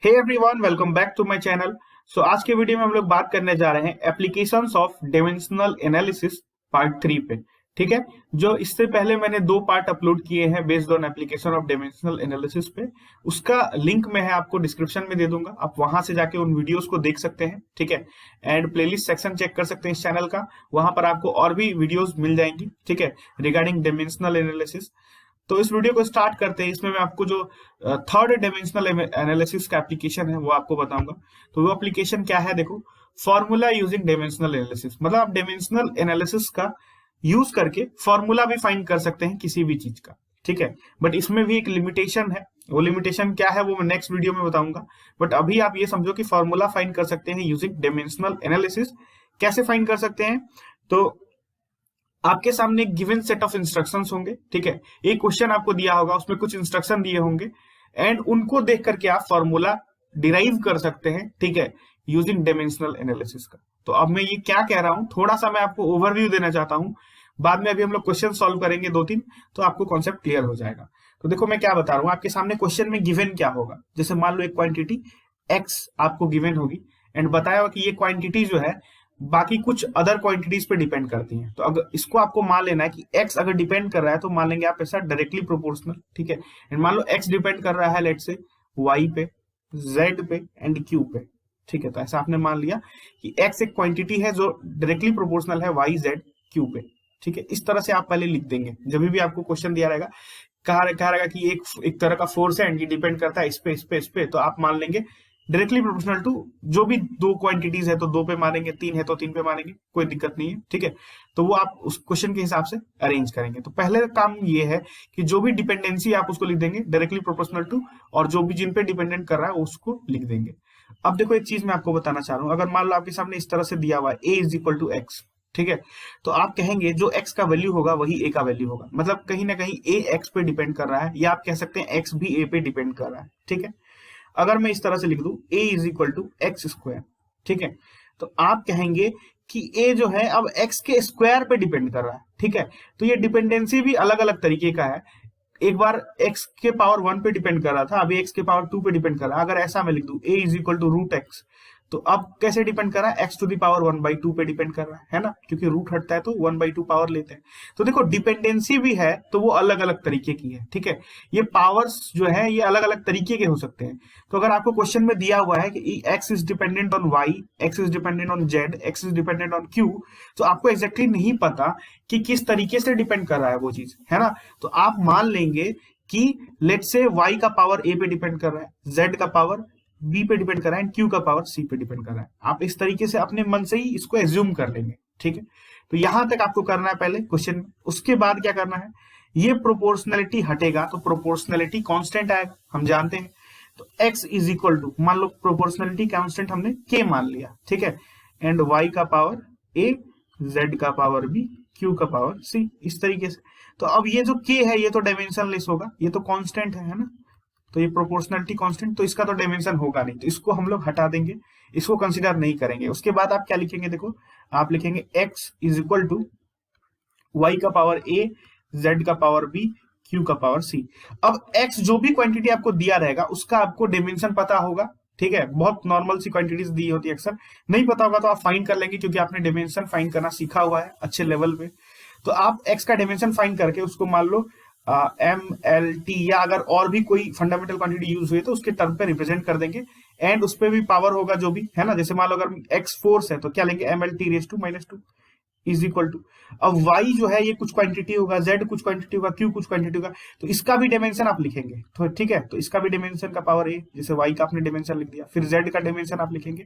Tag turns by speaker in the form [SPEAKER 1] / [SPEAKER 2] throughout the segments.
[SPEAKER 1] Hey everyone, welcome back to my channel. So आज के video में हम लोग बात करने जा रहे हैं applications of dimensional analysis part 3 पे। ठीक है, जो इससे पहले मैंने 2 पार्ट अपलोड किए हैं based on application of dimensional analysis पे। उसका लिंक मैं आपको डिस्क्रिप्शन में दे दूंगा, आप वहां से जाके उन वीडियोस को देख सकते हैं। ठीक है, एंड प्लेलिस्ट सेक्शन चेक कर सकते हैं इस चैनल का, वहां पर आपको और भी वीडियोस मिल जाएंगी। ठीक है, रिगार्डिंग डायमेंशनल एनालिसिस। तो इस वीडियो को स्टार्ट करते हैं। इसमें मैं आपको जो थर्ड डायमेंशनल एनालिसिस का एप्लीकेशन है वो आपको बताऊंगा। तो वो एप्लीकेशन क्या है, देखो, फॉर्मूला यूजिंग डायमेंशनल एनालिसिस। मतलब आप डायमेंशनल एनालिसिस का यूज करके फॉर्मूला भी फाइंड कर सकते हैं किसी भी चीज का। ठीक है, बट इसमें भी एक लिमिटेशन है। वो लिमिटेशन क्या है वो मैं नेक्स्ट वीडियो में बताऊंगा। बट अभी आप ये समझो कि फॉर्मूला फाइंड कर सकते हैं यूजिंग डायमेंशनल एनालिसिस। कैसे फाइंड कर सकते हैं? तो आपके सामने एक गिवन सेट ऑफ इंस्ट्रक्शंस होंगे। ठीक है, एक क्वेश्चन आपको दिया होगा, उसमें कुछ इंस्ट्रक्शन दिए होंगे एंड उनको देख करके आप फॉर्मूला डिराइव कर सकते हैं। ठीक है, यूजिंग डायमेंशनल एनालिसिस का। तो अब मैं ये क्या कह रहा हूं, थोड़ा सा मैं आपको ओवरव्यू देना चाहता हूं। बाद में अभी हम लोग क्वेश्चन सॉल्व करेंगे 2-3, तो आपको कॉन्सेप्ट क्लियर हो जाएगा। तो देखो मैं क्या बता रहा हूँ, आपके सामने क्वेश्चन में गिवन क्या होगा। जैसे मान लो एक क्वांटिटी एक्स आपको गिवन होगी एंड बताया हुआ कि ये क्वांटिटी जो है बाकी कुछ अदर क्वांटिटीज पे डिपेंड करती हैं। तो अगर इसको आपको मान लेना है कि x अगर डिपेंड कर रहा है तो मान लेंगे आप ऐसा डायरेक्टली प्रोपोर्शनल। ठीक है, एंड मान लो x डिपेंड कर रहा है लेट से y पे, z पे एंड q पे। ठीक है, तो ऐसा आपने मान लिया कि x एक क्वांटिटी है जो डायरेक्टली प्रोपोर्शनल है y z q पे। ठीक है, इस तरह से आप पहले लिख देंगे। जब भी आपको क्वेश्चन दिया रहेगा, कहा रहेगा कि एक तरह का फोर्स है एंड ये डिपेंड करता है इस पे इस पे इस पे, तो आप मान लेंगे डायरेक्टली प्रोपोर्शनल टू जो भी 2 क्वांटिटीज है तो 2 पे मारेंगे, 3 है तो 3 पे मारेंगे, कोई दिक्कत नहीं है। ठीक है, तो वो आप उस क्वेश्चन के हिसाब से अरेंज करेंगे। तो पहले काम ये है कि जो भी डिपेंडेंसी आप उसको लिख देंगे डायरेक्टली प्रोपोर्शनल टू, और जो भी जिन पे डिपेंडेंट कर रहा है उसको लिख देंगे। अब देखो एक चीज मैं आपको बताना चाह रहा हूँ, अगर मान लो आपके सामने इस तरह से दिया हुआ है a is equal to x. ठीक है, तो आप कहेंगे जो x का वैल्यू होगा वही a का वैल्यू होगा। मतलब कहीं ना कहीं a x पे डिपेंड कर रहा है, या आप कह सकते हैं x भी a पे डिपेंड कर रहा है। ठीक है, अगर मैं इस तरह से लिख दूं a is equal to x square. ठीक है, तो आप कहेंगे कि a जो है अब x के स्क्वायर पे डिपेंड कर रहा है। ठीक है, तो ये डिपेंडेंसी भी अलग अलग तरीके का है। एक बार x के पावर 1 पे डिपेंड कर रहा था, अभी x के पावर 2 पे डिपेंड कर रहा है। अगर ऐसा मैं लिख दूं a is equal to root x, तो अब कैसे डिपेंड कर रहा है, x टू दी पावर 1/2 पे डिपेंड कर रहा है ना, क्योंकि रूट हटता है तो 1/2 पावर लेते हैं। तो देखो डिपेंडेंसी भी है तो वो अलग अलग तरीके की है। ठीक है, ये पावर्स जो है ये अलग अलग तरीके के हो सकते हैं। तो अगर आपको क्वेश्चन में दिया हुआ है कि x is dependent on y, x is dependent on z, x is dependent on q, तो आपको एग्जैक्टली नहीं पता कि किस तरीके से डिपेंड कर रहा है वो चीज, है ना। तो आप मान लेंगे कि लेट से y का पावर a पे डिपेंड कर रहा है, z का पावर b पे डिपेंड कर रहा है एंड q का पावर c पे डिपेंड कर रहा है। आप इस तरीके से अपने मन से ही इसको एज्यूम कर लेंगे। ठीक है, तो यहां तक आपको करना है पहले क्वेश्चन में। उसके बाद क्या करना है, ये प्रोपोर्शनलिटी हटेगा तो प्रोपोर्शनलिटी कांस्टेंट आएगा, हम जानते हैं। तो x इज इक्वल टू, मान लो प्रोपोर्शनलिटी कांस्टेंट हमने k मान लिया। ठीक है, एंड y का पावर a, z का पावर b, q का पावर c, इस तरीके से। तो अब ये जो k है ये तो डायमेंशनलेस होगा, ये तो कांस्टेंट है ना। तो ये प्रोपोर्शनलिटी कांस्टेंट, तो इसका तो डायमेंशन होगा नहीं, तो इसको हम लोग हटा देंगे, इसको कंसीडर नहीं करेंगे। उसके बाद आप क्या लिखेंगे, देखो आप लिखेंगे x is equal to y का पावर a, z का पावर b, q का पावर c। अब x जो भी क्वांटिटी आपको दिया रहेगा उसका आपको डायमेंशन पता होगा। ठीक है, बहुत नॉर्मल सी क्वांटिटीज दी होती है, अक्सर नहीं पता होगा तो आप फाइंड कर लेंगे, क्योंकि आपने डायमेंशन फाइंड करना सीखा हुआ है अच्छे लेवल पे। तो आप x का डायमेंशन फाइंड करके उसको मान लो एम एल टी, या अगर और भी कोई फंडामेंटल क्वांटिटी यूज हुई तो उसके टर्म पे रिप्रेजेंट कर देंगे, एंड उस पर भी पावर होगा जो भी है ना। जैसे मान लो अगर एक्स फोर्स है तो क्या लेंगे, M L T raise to -2 is equal to, अब y जो है ये कुछ क्वांटिटी होगा, z कुछ क्वांटिटी होगा, q कुछ क्वांटिटी होगा, तो इसका भी डायमेंशन आप लिखेंगे। तो ठीक है, तो इसका भी डायमेंशन का पावर a, जैसे y का आपने डायमेंशन लिख दिया, फिर z का डायमेंशन आप लिखेंगे,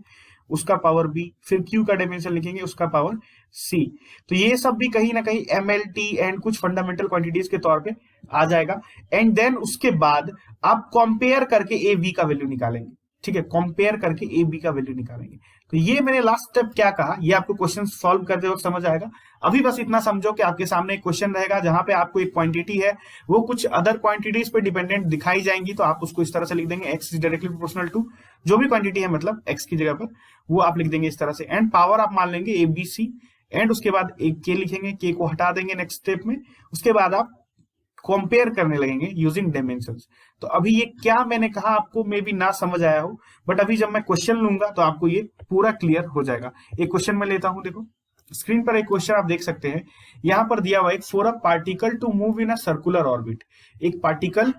[SPEAKER 1] उसका पावर b, फिर q का डायमेंशन लिखेंगे, उसका पावर c। तो ये सब भी कहीं ना कहीं mlt एंड कुछ फंडामेंटल क्वांटिटीज के तौर पे आ जाएगा। एंड देन उसके बाद आप कंपेयर करके a b का वैल्यू निकालेंगे। ठीक है, कंपेयर करके ए बी का वैल्यू निकालेंगे। तो ये मैंने लास्ट स्टेप क्या कहा ये आपको क्वेश्चन सॉल्व करते वक्त समझ आएगा। अभी बस इतना समझो कि आपके सामने एक क्वेश्चन रहेगा जहां पे आपको एक क्वांटिटी है, वो कुछ अदर क्वांटिटीज पे डिपेंडेंट दिखाई जाएंगी, तो आप उसको इस तरह से लिख देंगे, x is directly proportional to जो भी क्वांटिटी है, मतलब एक्स की जगह पर वो आप लिख देंगे इस तरह से, एंड पावर आप मान लेंगे ए बी सी, एंड उसके बाद एक के लिखेंगे, के को हटा देंगे नेक्स्ट स्टेप में। उसके बाद आप कंपेयर करने लगेंगे यूजिंग डायमेंशंस। तो अभी ये क्या मैंने कहा आपको मे बी ना समझ आया हो, बट अभी जब मैं क्वेश्चन लूंगा तो आपको ये पूरा क्लियर हो जाएगा। एक क्वेश्चन मैं लेता हूं, देखो स्क्रीन पर एक क्वेश्चन आप देख सकते हैं। यहां पर दिया हुआ है for a particle to move in a circular orbit, एक पार्टिकल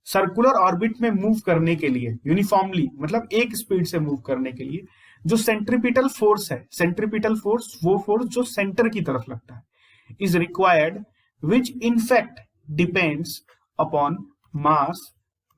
[SPEAKER 1] सर्कुलर ऑर्बिट में मूव करने के लिए यूनिफॉर्मली, मतलब एक स्पीड से मूव करने के लिए जो सेंट्रीपिटल फोर्स है, सेंट्रीपिटल फोर्स वो फोर्स जो सेंटर की तरफ लगता है, is required, which in fact depends upon mass,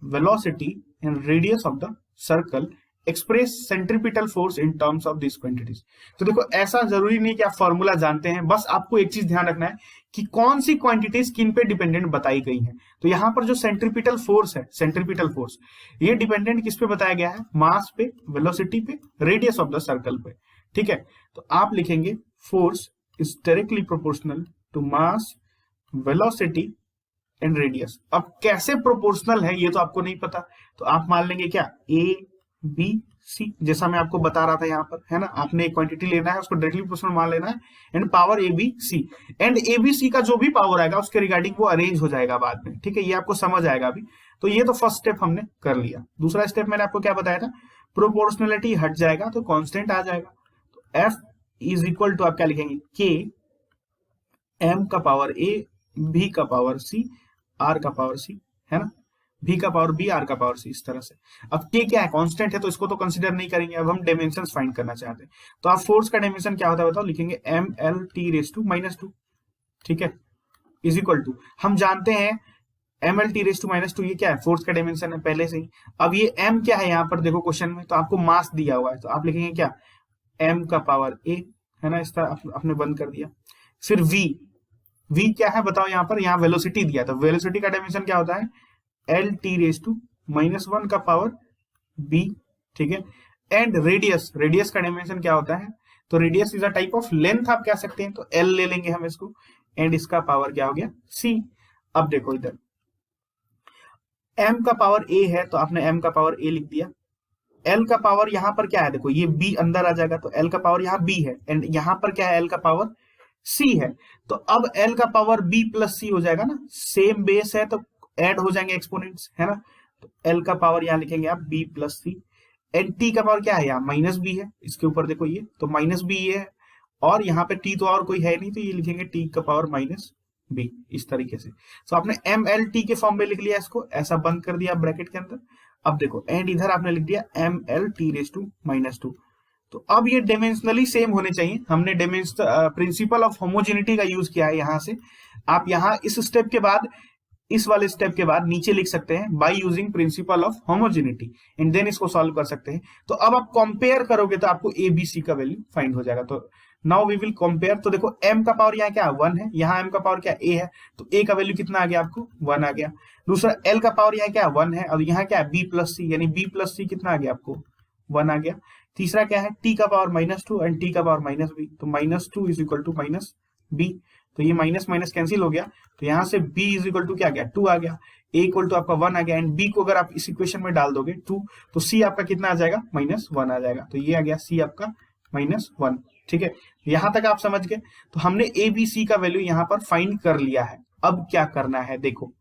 [SPEAKER 1] velocity and radius of the circle, express centripetal force in terms of these quantities। तो देखो ऐसा जरूरी नहीं कि आप फॉर्मूला जानते हैं, बस आपको एक चीज ध्यान रखना है कि कौन सी क्वांटिटीज किन पे डिपेंडेंट बताई गई हैं। तो यहां पर जो सेंट्रीपिटल फोर्स है, सेंट्रीपिटल फोर्स, ये डिपेंडेंट किस पे बताया गया है, मास पे, वेलोसिटी पे, रेडियस ऑफ द सर्कल पे। ठीक है, तो आप लिखेंगे force is directly proportional to mass, velocity and radius। अब कैसे प्रोपोर्शनल है ये तो आपको नहीं पता, तो आप मान लेंगे क्या, ए बी सी, जैसा मैं आपको बता रहा था यहाँ पर, है ना। आपने एक क्वांटिटी लेना है, उसको डायरेक्टली प्रोपोर्शनल मान लेना है, and power A B C, and A B C का जो भी पावर आएगा उसके रिगार्डिंग वो अरेंज हो जाएगा बाद में। ठीक है, ये आपको समझ आएगा अभी। तो ये तो फर्स्ट स्टेप हमने कर लिया। दूसरा स्टेप मैंने आपको क्या बताया था, प्रोपोर्शनलिटी हट जाएगा तो कांस्टेंट आ जाएगा। तो एफ इज इक्वल टू आप क्या लिखेंगे, के एम का पावर ए, भी का पावर सी, आर का पावर सी, है ना, भी का पावर बी, आर का पावर सी, इस तरह से। अब के क्या है, कांस्टेंट है, तो इसको तो कंसीडर नहीं करेंगे। अब हम डायमेंशंस फाइंड करना चाहते हैं। तो आप फोर्स का डायमेंशन क्या होता है बताओ, लिखेंगे M L T raise to -2। ठीक है, इज इक्वल टू, हम जानते हैं M L T raise to -2 ये क्या है, फोर्स का डायमेंशन है पहले से ही। अब ये एम क्या है यहाँ पर देखो क्वेश्चन में, तो आपको मास दिया हुआ है, तो आप लिखेंगे क्या, एम का पावर ए, है ना, इस तरह आपने बंद कर दिया। फिर वी, वी क्या है बताओ, यहाँ पर यहाँ वेलोसिटी दिया, तो वेलोसिटी का डायमेंशन क्या होता है, एल टी रेस टू -1 का पावर बी। ठीक है, एंड रेडियस, रेडियस का डायमेंशन क्या होता है, तो radius is a type of length आप कह सकते हैं, तो एल ले लेंगे हम इसको, एंड इसका पावर क्या हो गया, सी। अब देखो इधर एम का पावर ए है, तो आपने एम का पावर ए लिख दिया। एल का पावर यहाँ पर क्या है, देखो ये बी अंदर आ जाएगा, तो एल का पावर यहाँ बी है, एंड यहाँ पर क्या है, एल का पावर सी है। तो अब एल का पावर बी प्लस सी हो जाएगा ना, सेम बेस है तो ऐड हो जाएंगे एक्सपोनेंट्स, है ना। तो एल का पावर यहाँ लिखेंगे आप B plus C, and T का पावर क्या है, यहाँ माइनस बी है, इसके ऊपर देखो ये तो माइनस बी ये है, और यहाँ पे टी तो और कोई है नहीं, तो ये लिखेंगे टी का पावर माइनस बी, इस तरीके से। तो आपने एम एल टी के फॉर्म में लिख लिया, इसको ऐसा बंद कर दिया ब्रैकेट के अंदर। अब देखो एंड इधर आपने लिख दिया M L T raise to -2। तो अब ये डायमेंशनली सेम होने चाहिए। हमने प्रिंसिपल ऑफ होमोजेनिटी का यूज किया है यहाँ से। आप यहाँ इस स्टेप के बाद, इस वाले स्टेप के बाद नीचे लिख सकते हैं by using principle of homogeneity, and then इसको सॉल्व कर सकते हैं। तो अब आप कंपेयर करोगे तो आपको ए बी सी का वैल्यू फाइंड हो जाएगा। तो नाउ वी विल कंपेयर। तो देखो m का पावर यहाँ क्या 1 है, यहाँ m का पावर क्या a है, तो a का वैल्यू कितना आ गया आपको 1 आ गया। दूसरा l का पावर यहाँ क्या 1 है, और यहाँ क्या है b प्लस सी, यानी b प्लस सी कितना आ गया आपको 1 आ गया। तीसरा क्या है t का पावर -2 एंड t का पावर -b, तो -2 इज इक्वल टू -b, तो ये माइनस माइनस कैंसिल हो गया, तो यहाँ से b इज इक्वल टू क्या आ गया 2 आ गया, a इक्वल टू आपका 1 आ गया, एंड b को अगर आप इस इक्वेशन में डाल दोगे 2, तो c आपका कितना आ जाएगा -1 आ जाएगा। तो ये आ गया c आपका -1। ठीक है, यहां तक आप समझ गए। तो हमने ए बी सी का वैल्यू यहां पर फाइंड कर लिया है। अब क्या करना है देखो,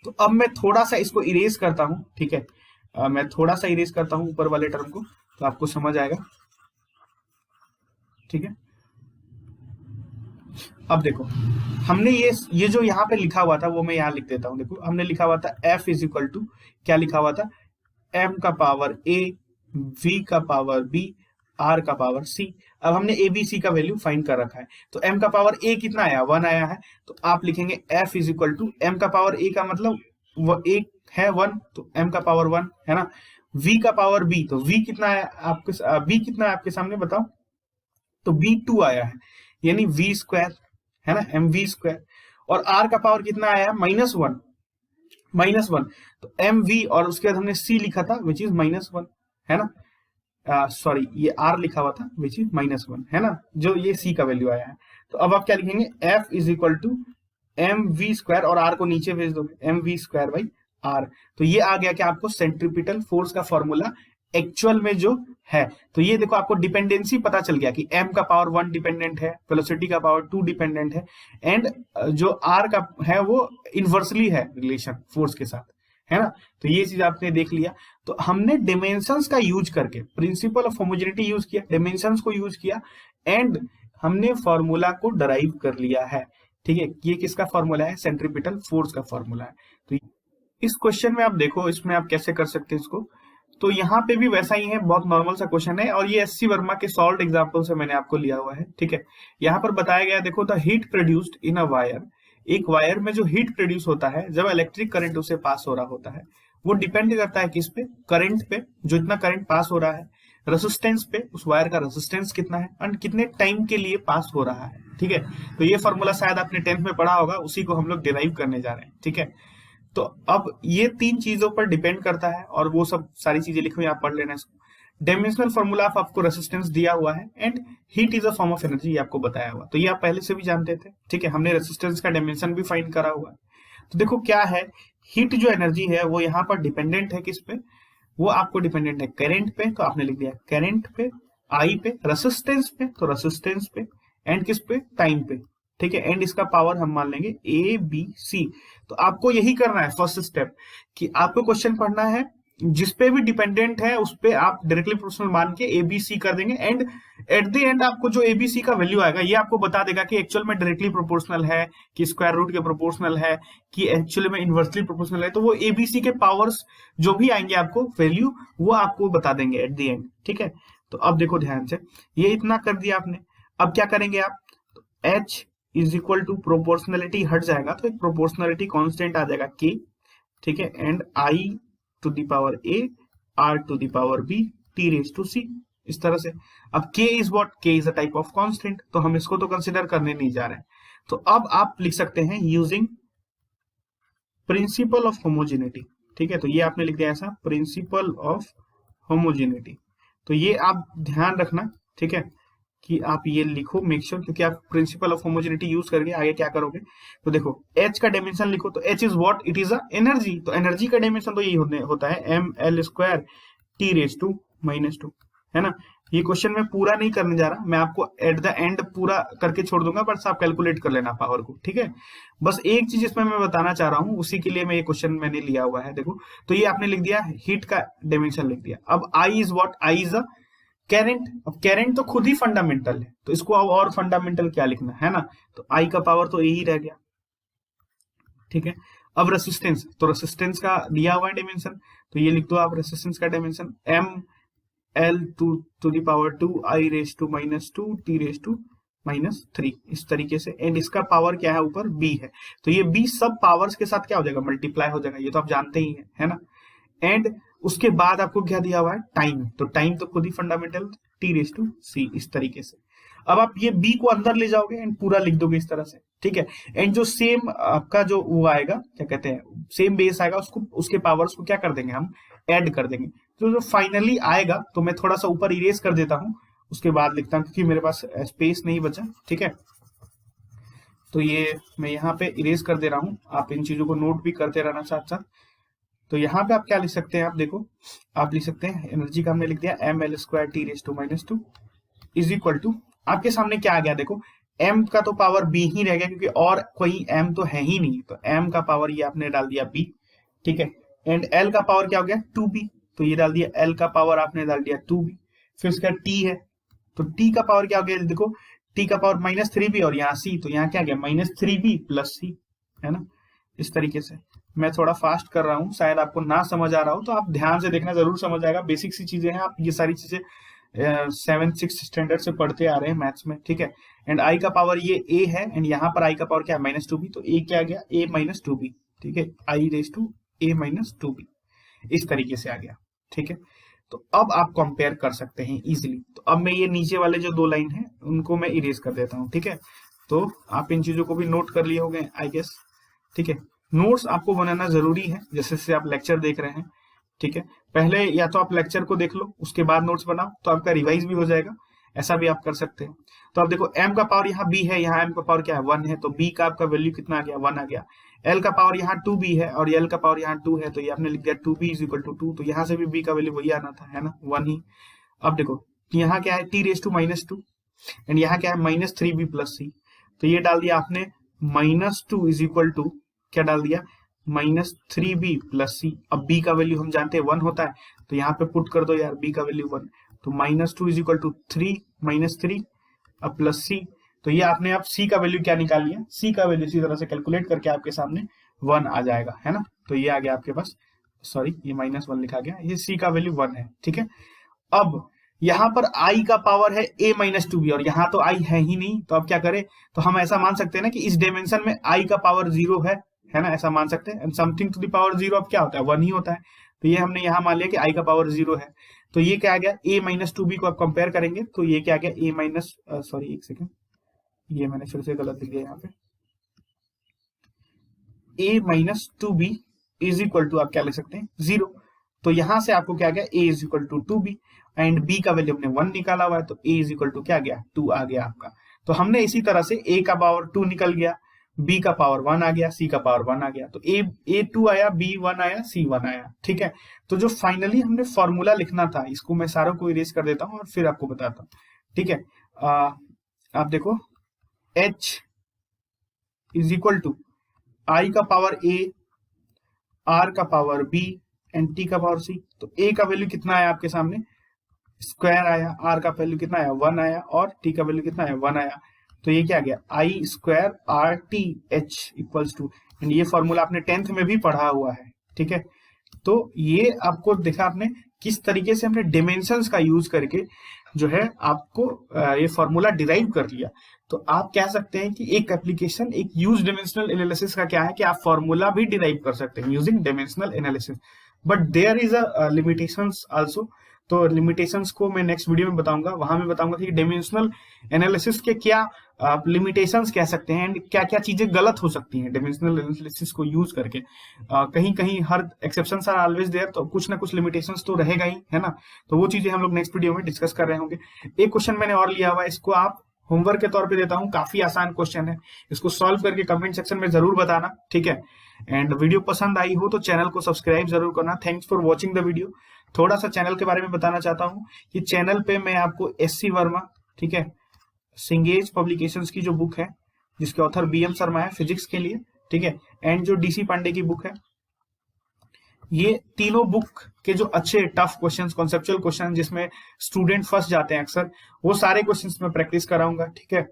[SPEAKER 1] तो अब मैं थोड़ा सा इसको इरेज करता हूं। ठीक है, मैं थोड़ा सा इरेज करता हूं ऊपर वाले टर्म को, तो आपको समझ आएगा। ठीक है, अब देखो हमने ये जो यहाँ पे लिखा हुआ था वो मैं यहाँ लिख देता हूं। देखो हमने लिखा हुआ था f इज इक्वल टू क्या लिखा हुआ था, m का पावर a, v का पावर b, r का पावर c। अब हमने a b c का वैल्यू फाइंड कर रखा है। तो m का पावर a कितना आया 1 आया है, तो आप लिखेंगे f is equal to m का पावर a का मतलब वो एक है 1, तो m का पावर 1 है ना। v का पावर b, तो v कितना है आपके b कितना है आपके सामने बताओ, तो b 2 आया है, यानी v स्क्वायर है ना, mv स्क्वायर। और r का पावर कितना आया -1, तो mv, और उसके बाद हमने c लिखा था विच इज -1 है ना, सॉरी ये r लिखा हुआ था विच इज -1 है ना, जो ये c का वैल्यू आया है। तो अब आप क्या लिखेंगे f is equal to mv square, और r को नीचे भेज दोगे mv स्क्वायर बाई r। तो ये आ गया कि आपको सेंट्रीपिटल फोर्स का फॉर्मूला एक्चुअल में जो है। तो ये देखो आपको डिपेंडेंसी पता चल गया कि m का पावर 1 डिपेंडेंट है, वेलोसिटी का पावर 2 डिपेंडेंट है, एंड जो r का है वो इनवर्सली है रिलेशन फोर्स के साथ, है ना। तो ये चीज आपने देख लिया। तो हमने डिमेंशंस का यूज करके प्रिंसिपल ऑफ होमोजेनिटी यूज किया, डिमेंशंस को यूज किया, एंड हमने फॉर्मूला को डराइव कर लिया है। ठीक है, ये किसका फॉर्मूला है? सेंट्रीपिटल फोर्स का फॉर्मूला है। तो इस क्वेश्चन में आप देखो, इसमें आप कैसे कर सकते हैं इसको। तो यहाँ पे भी वैसा ही है, बहुत नॉर्मल सा क्वेश्चन है, और ये एससी वर्मा के सॉल्व एग्जांपल से मैंने आपको लिया हुआ है। ठीक है, यहाँ पर बताया गया, देखो the heat produced in a wire, एक वायर में जो हीट प्रोड्यूस होता है जब इलेक्ट्रिक करंट उसे पास हो रहा होता है, वो डिपेंड करता है किस पे? करंट पे, जो इतना करंट पास हो रहा है, रेसिस्टेंस पे, उस वायर का रेसिस्टेंस कितना है, और कितने टाइम के लिए पास हो रहा है। ठीक है, तो ये फॉर्मूला शायद आपने 10th में पढ़ा होगा, उसी को हम लोग डिराइव करने जा रहे हैं। ठीक है, तो अब ये 3 चीजों पर डिपेंड करता है, और वो सब सारी चीजें लिखो, आप पढ़ लेना इसको। डायमेंशनल फॉर्मूला ऑफ आपको रेसिस्टेंस दिया हुआ है, and heat is a form of energy आपको बताया हुआ, तो ये आप पहले से भी जानते थे। ठीक है, हमने रेसिस्टेंस का डायमेंशन भी फाइंड करा हुआ है। तो देखो क्या है, हीट जो एनर्जी है वो यहाँ पर डिपेंडेंट है किस पे? वो आपको डिपेंडेंट है करंट पे, तो आपने लिख दिया करंट पे, आई पे, रेसिस्टेंस पे तो रेसिस्टेंस पे, एंड किस पे? टाइम पे। ठीक है, एंड इसका पावर हम मान लेंगे ए बी सी। तो आपको यही करना है फर्स्ट स्टेप, कि आपको क्वेश्चन पढ़ना है, जिसपे भी डिपेंडेंट है उस पे आप डायरेक्टली प्रोपोर्शनल मान के ए बी सी कर देंगे, एंड एट द एंड आपको जो ए बी सी का वैल्यू आएगा ये आपको बता देगा कि एक्चुअल में डायरेक्टली प्रोपोर्शनल है, कि स्क्वायर रूट के प्रोपोर्शनल है, कि एक्चुअली में इनवर्सली प्रोपोर्शनल है। तो वो ए बी सी के पावर्स जो भी आएंगे आपको वैल्यू, वो आपको बता देंगे एट द एंड। ठीक है, तो अब देखो ध्यान से, ये इतना कर दिया आपने, अब क्या करेंगे आप? H is equal to proportionality हट जाएगा, तो एक प्रोपोर्शनलिटी कांस्टेंट आ जाएगा के। ठीक है, and I to the power A, R to the power B, T raise to C, इस तरह से। अब k is what? k is a type of constant, तो हम इसको तो कंसिडर करने नहीं जा रहे हैं। तो अब आप लिख सकते हैं यूजिंग प्रिंसिपल ऑफ होमोजेनिटी। ठीक है, तो ये आपने लिख दिया ऐसा, प्रिंसिपल ऑफ होमोजेनिटी। तो ये आप ध्यान रखना, ठीक है, कि आप ये लिखो, मेक श्योर, क्योंकि आप प्रिंसिपल ऑफ होमोजेनिटी यूज करके आगे क्या करोगे। तो देखो h का डायमेंशन लिखो, तो h is what? It is a energy. तो एनर्जी का डायमेंशन तो यही होता है M L square T raise to minus 2, है ना। ये क्वेश्चन मैं पूरा नहीं करने जा रहा, मैं आपको एट द एंड पूरा करके छोड़ दूंगा, बस आप कैलकुलेट कर लेना पावर को। ठीक है, बस एक चीज इसमें मैं बताना चाह रहा हूँ, उसी के लिए मैं ये क्वेश्चन मैंने लिया हुआ है। देखो, तो ये आपने लिख दिया, हीट का डायमेंशन लिख दिया। अब I is what? I is a current. अब करंट तो खुद ही फंडामेंटल है, तो इसको अब और फंडामेंटल क्या लिखना है ना, तो आई का पावर तो यही रह गया। ठीक है, अब रेसिस्टेंस, तो रेसिस्टेंस का दिया हुआ है डायमेंशन, तो ये लिख दो आप रेसिस्टेंस का dimension, M L to the power 2 I raise to minus 2 T raise to minus 3, इस तरीके से। एंड इसका पावर क्या है? ऊपर बी है, तो ये बी सब पावर्स के साथ क्या हो जाएगा? मल्टीप्लाई हो जाएगा, ये तो आप जानते ही है ना। एंड उसके बाद आपको क्या दिया हुआ है? टाइम, तो टाइम तो खुद ही fundamental, T raise to C, इस तरीके से। अब आप ये बी को अंदर ले जाओगे एंड पूरा लिख दोगे इस तरह से। ठीक है, एंड जो सेम आपका जो वो आएगा, क्या कहते हैं, सेम बेस आएगा, उसको उसके पावर्स को क्या कर देंगे? हम ऐड कर देंगे। तो जो फाइनली आएगा, तो मैं थोड़ा सा ऊपर इरेज कर देता हूं, उसके बाद लिखता हूं, क्योंकि मेरे पास स्पेस नहीं बचा। ठीक है, तो ये मैं यहाँ पे इरेज कर दे रहा हूँ, आप इन चीजों को नोट भी करते रहना साथ साथ। तो यहाँ पे आप क्या लिख सकते हैं? आप देखो, आप लिख सकते हैं एनर्जी का हमने लिख दिया M L square T raise to minus 2 is equal to, आपके सामने क्या आ गया? देखो, m का तो पावर b ही रह गया, क्योंकि और कोई m तो है ही नहीं, तो m का पावर ये आपने डाल दिया b। ठीक है, एंड l का पावर क्या हो गया? 2b, तो ये डाल दिया l का पावर आपने डाल दिया 2b। फिर उसका t है, तो t का पावर क्या हो गया? देखो, t का पावर माइनस 3b, और यहाँ c, तो यहाँ क्या गया? माइनस 3b प्लस c, है ना। इस तरीके से मैं थोड़ा फास्ट कर रहा हूँ, शायद आपको ना समझ आ रहा हो, तो आप ध्यान से देखना, जरूर समझ आएगा। बेसिक सी चीजें हैं, आप ये सारी चीजें 7th-6th स्टैंडर्ड से पढ़ते आ रहे हैं मैथ्स में। ठीक है, एंड आई का पावर ये a है, एंड यहाँ पर आई का पावर क्या है? माइनस 2b, तो a क्या आ गया? a minus 2b। ठीक है, I raise to a minus 2b, इस तरीके से आ गया। ठीक है, तो अब आप कंपेयर कर सकते हैं इजीली। तो अब मैं ये नीचे वाले जो 2 लाइन है उनको मैं इरेज कर देता हूँ। ठीक है, तो आप इन चीजों को भी नोट कर लिए होंगे आई गेस। ठीक है, नोट्स आपको बनाना जरूरी है, जैसे से आप लेक्चर देख रहे हैं। ठीक है, पहले या तो आप लेक्चर को देख लो, उसके बाद नोट्स बनाओ, तो आपका रिवाइज भी हो जाएगा, ऐसा भी आप कर सकते हैं। तो अब देखो m का पावर यहाँ b है, यहाँ m का पावर क्या है 1 है, तो b का आपका वैल्यू कितना आ गया 1 आ गया। l का पावर यहाँ 2b है और l का पावर यहाँ 2 है, तो ये आपने लिख दिया 2b इज इक्वल टू 2, तो यहाँ से भी b का वैल्यू वही आना था, है ना 1 ही। अब देखो यहाँ क्या है t⁻⁻2 एंड यहाँ क्या है -3b प्लस c, तो ये डाल दिया आपने -2 इज इक्वल टू क्या डाल दिया -3b प्लस c। अब b का वैल्यू हम जानते हैं 1 होता है, तो यहाँ पे पुट कर दो यार b का वैल्यू 1, तो -2 इज इक्वल टू 3 -3 अब प्लस c, तो ये आपने अब c का वैल्यू क्या निकाल लिया, c का वैल्यू इसी तरह से कैलकुलेट करके आपके सामने 1 आ जाएगा, है ना। तो ये आ गया आपके पास, सॉरी ये -1 लिखा गया, ये c का वैल्यू 1 है, ठीक है। अब यहाँ पर i का पावर है a-2b और यहाँ तो i है ही नहीं, तो अब क्या करें, तो हम ऐसा मान सकते हैं ना कि इस डायमेंशन में i का पावर 0 है ना, ऐसा मान सकते हैं। And something to the power 0 अब क्या होता है 1 ही होता है, तो ये हमने यहाँ मान लिया कि i का पावर 0 है, तो ये क्या आ गया a-2b को आप कंपेयर करेंगे तो ये क्या आ गया सॉरी एक सेकेंड, ये मैंने फिर से गलत लिख दिया यहाँ पे, a-2b इज इक्वल टू आप क्या लिख सकते हैं 0, तो यहां से आपको क्या आ गया a is equal to 2b and b का वैल्यू हमने 1 निकाला हुआ है, तो a इज इक्वल टू क्या आ गया 2 आ गया आपका। तो हमने इसी तरह से a का पावर 2 निकल गया, b का पावर 1 आ गया, c का पावर 1 आ गया, तो a 2 आया, b 1 आया, c 1 आया, ठीक है। तो जो फाइनली हमने फॉर्मूला लिखना था, इसको मैं सारों को इरेज कर देता हूं और फिर आपको बताता हूं, ठीक है। आप देखो h is equal to i का पावर a, r का पावर b एंड t का पावर c, तो a का वैल्यू कितना आया आपके सामने स्क्वायर आया, r का वैल्यू कितना आया 1 आया और t का वैल्यू कितना आया 1 आया, तो ये क्या आ गया i square r t h equals to, and ये फॉर्मूला आपने 10th में भी पढ़ा हुआ है, ठीक है। तो ये आपको देखा आपने किस तरीके से हमने डिमेंशंस का यूज करके जो है आपको ये फॉर्मूला डिराइव कर लिया। तो आप कह सकते हैं कि एक एप्लीकेशन एक यूज डिमेंशनल एनालिसिस का क्या है कि आप फॉर्मूला भी डिराइव कर सकते हैं using dimensional analysis, but there is a limitations also. तो लिमिटेशंस को मैं नेक्स्ट वीडियो में बताऊंगा, वहां मैं बताऊंगा कि डिमेंशनल एनालिसिस के क्या लिमिटेशंस कह सकते हैं एंड क्या क्या चीजें गलत हो सकती हैं डिमेंशनल एनालिसिस को यूज करके। कहीं कहीं हर एक्सेप्शंस आर ऑलवेज देयर, तो कुछ ना कुछ लिमिटेशंस तो रहेगा ही, है ना। तो वो चीजें हम लोग नेक्स्ट वीडियो में डिस्कस कर रहे होंगे। एक क्वेश्चन मैंने और लिया हुआ है, इसको आप होमवर्क के तौर पे देता हूँ, काफी आसान क्वेश्चन है, इसको सॉल्व करके कमेंट सेक्शन में जरूर बताना, ठीक है। एंड वीडियो पसंद आई हो तो चैनल को सब्सक्राइब जरूर करना। Thanks for watching the video. थोड़ा सा चैनल के बारे में बताना चाहता हूँ कि चैनल पे मैं आपको SC वर्मा, ठीक है, सिंगेज पब्लिकेशंस की जो बुक है जिसके ऑथर BM शर्मा है फिजिक्स के लिए, ठीक है, एंड जो DC पांडे की बुक है, ये तीनों बुक के जो अच्छे टफ क्वेश्चंस, कॉन्सेप्चुअल क्वेश्चन जिसमें स्टूडेंट फंस जाते हैं अक्सर, वो सारे क्वेश्चंस में प्रैक्टिस कराऊंगा, ठीक है,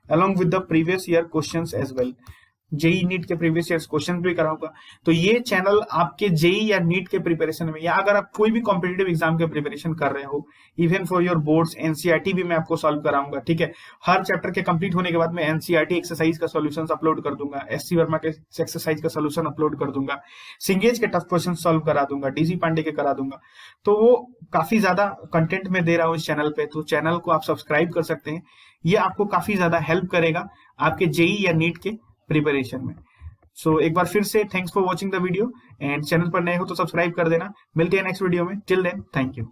[SPEAKER 1] along with the previous year questions as well. JEE NEET के प्रीवियस ईयर क्वेश्चन भी कराऊंगा। तो ये चैनल आपके जेई या नीट के प्रिपरेशन में, या अगर आप कोई भी कॉम्पिटिटिव एग्जाम के प्रिपरेशन कर रहे हो, even for your boards, NCERT भी मैं आपको सॉल्व कराऊंगा, ठीक है। हर चैप्टर के कंप्लीट होने के बाद मैं एनसीईआरटी एक्सरसाइज का सॉल्यूशन अपलोड कर दूंगा, SC वर्मा के एक्सरसाइज का सॉल्यूशन अपलोड कर दूंगा, सिंगेज के टफ क्वेश्चन सॉल्व करा दूंगा, DC पांडे के करा दूंगा। तो वो काफी ज्यादा कंटेंट में दे रहा हूँ इस चैनल पे, तो चैनल को आप सब्सक्राइब कर सकते हैं। ये आपको काफी ज्यादा हेल्प करेगा आपके जेई या नीट के प्रिपरेशन में। सो एक बार फिर से thanks for watching the video, and channel पर नए हो तो सब्सक्राइब कर देना। मिलते हैं नेक्स्ट वीडियो में, टिल देन थैंक यू।